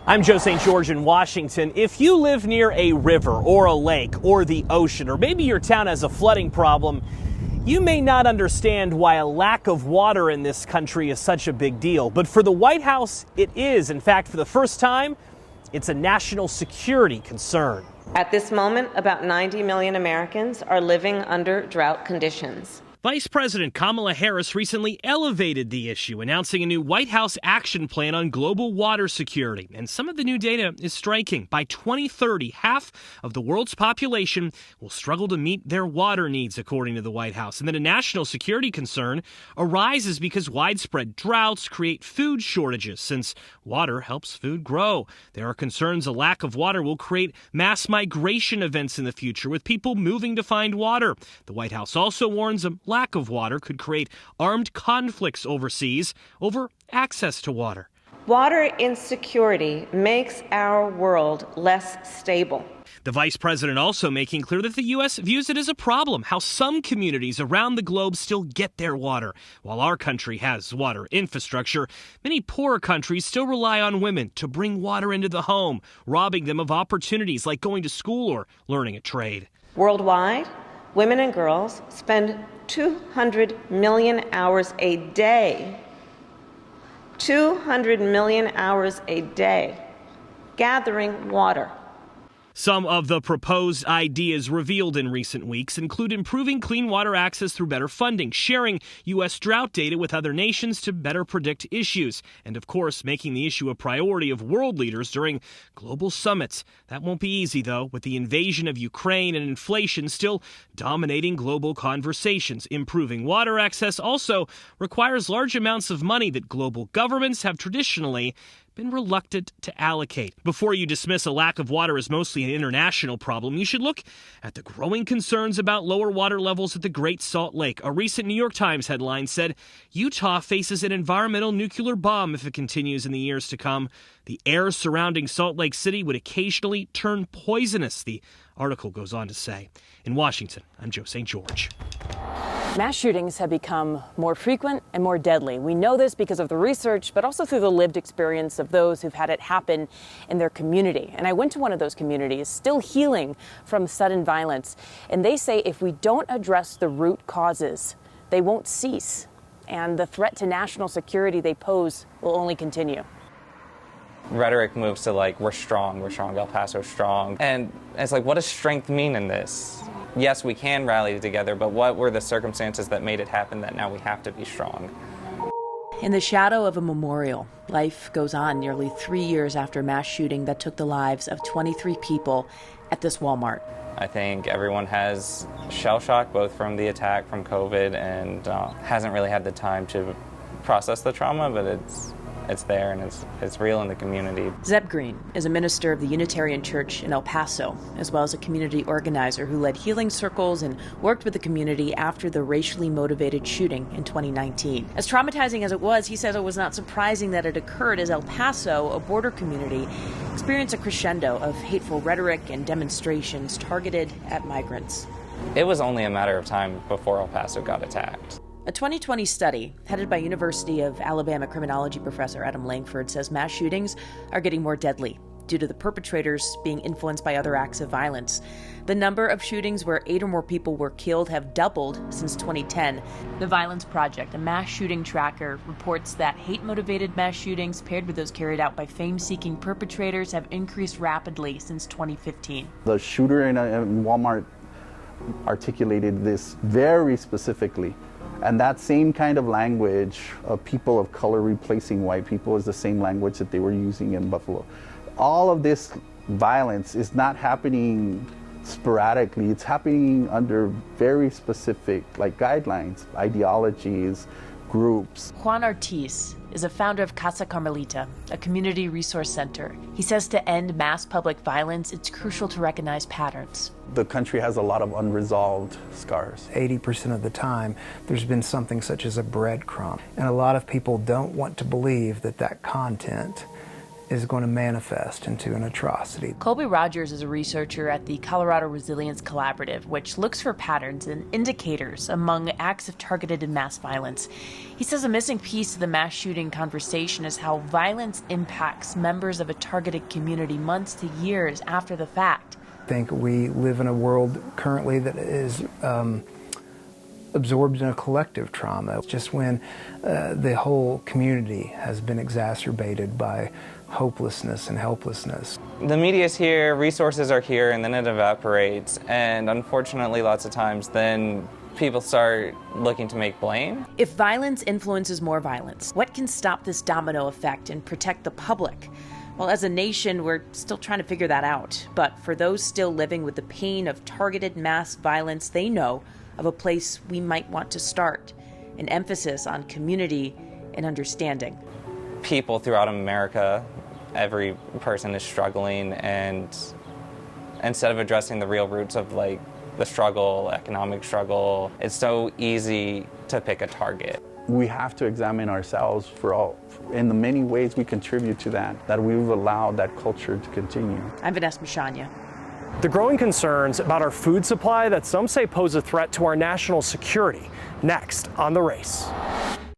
I'm Joe St. George in Washington. If you live near a river or a lake or the ocean, or maybe your town has a flooding problem, you may not understand why a lack of water in this country is such a big deal. But for the White House, it is. In fact, for the first time, it's a national security concern. At this moment, about 90 million Americans are living under drought conditions. Vice President Kamala Harris recently elevated the issue, announcing a new White House action plan on global water security. And some of the new data is striking. By 2030, half of the world's population will struggle to meet their water needs, according to the White House. And then a national security concern arises because widespread droughts create food shortages, since water helps food grow. There are concerns a lack of water will create mass migration events in the future, with people moving to find water. The White House also warns a lack of water could create armed conflicts overseas over access to water. Water insecurity makes our world less stable. The vice president also making clear that the U.S. views it as a problem, how some communities around the globe still get their water. While our country has water infrastructure, many poorer countries still rely on women to bring water into the home, robbing them of opportunities like going to school or learning a trade. Worldwide, women and girls spend 200 million hours a day, 200 million hours a day, gathering water. Some of the proposed ideas revealed in recent weeks include improving clean water access through better funding, sharing U.S. drought data with other nations to better predict issues, and of course, making the issue a priority of world leaders during global summits. That won't be easy, though, with the invasion of Ukraine and inflation still dominating global conversations. Improving water access also requires large amounts of money that global governments have traditionally been reluctant to allocate. Before you dismiss a lack of water as mostly an international problem, you should look at the growing concerns about lower water levels at the Great Salt Lake. A recent New York Times headline said Utah faces an environmental nuclear bomb if it continues in the years to come. The air surrounding Salt Lake City would occasionally turn poisonous, the article goes on to say. In Washington, I'm Joe St. George. Mass shootings have become more frequent and more deadly. We know this because of the research, but also through the lived experience of those who've had it happen in their community. And I went to one of those communities, still healing from sudden violence. And they say if we don't address the root causes, they won't cease. And the threat to national security they pose will only continue. Rhetoric moves to we're strong, El Paso strong. And it's what does strength mean in this? Yes, we can rally together, but what were the circumstances that made it happen that now we have to be strong? In the shadow of a memorial, life goes on nearly 3 years after a mass shooting that took the lives of 23 people at this Walmart. I think everyone has shell shock, both from the attack, from COVID, and hasn't really had the time to process the trauma, but it's there and it's real in the community. Zeb Green is a minister of the Unitarian Church in El Paso, as well as a community organizer who led healing circles and worked with the community after the racially motivated shooting in 2019. As traumatizing as it was, he says it was not surprising that it occurred as El Paso, a border community, experienced a crescendo of hateful rhetoric and demonstrations targeted at migrants. It was only a matter of time before El Paso got attacked. A 2020 study headed by University of Alabama criminology professor Adam Langford says mass shootings are getting more deadly due to the perpetrators being influenced by other acts of violence. The number of shootings where 8 or more people were killed have doubled since 2010. The Violence Project, a mass shooting tracker, reports that hate-motivated mass shootings paired with those carried out by fame-seeking perpetrators have increased rapidly since 2015. The shooter in Walmart articulated this very specifically. And that same kind of language of people of color replacing white people is the same language that they were using in Buffalo. All of this violence is not happening sporadically. It's happening under very specific guidelines, ideologies, groups. Juan Ortiz is a founder of Casa Carmelita, a community resource center. He says to end mass public violence, it's crucial to recognize patterns. The country has a lot of unresolved scars. 80% of the time, there's been something such as a breadcrumb. And a lot of people don't want to believe that that content is going to manifest into an atrocity. Colby Rogers is a researcher at the Colorado Resilience Collaborative, which looks for patterns and indicators among acts of targeted and mass violence. He says a missing piece of the mass shooting conversation is how violence impacts members of a targeted community months to years after the fact. I think we live in a world currently that is absorbed in a collective trauma. Just when the whole community has been exacerbated by hopelessness and helplessness. The media's here, resources are here, and then it evaporates. And unfortunately, lots of times, then people start looking to make blame. If violence influences more violence, what can stop this domino effect and protect the public? Well, as a nation, we're still trying to figure that out. But for those still living with the pain of targeted mass violence, they know of a place we might want to start, an emphasis on community and understanding. People throughout America, every person is struggling, and instead of addressing the real roots of like the struggle, economic struggle, it's so easy to pick a target. We have to examine ourselves in the many ways we contribute to that we've allowed that culture to continue. I'm Vanessa Mashanya. The growing concerns about our food supply that some say pose a threat to our national security. Next on The Race.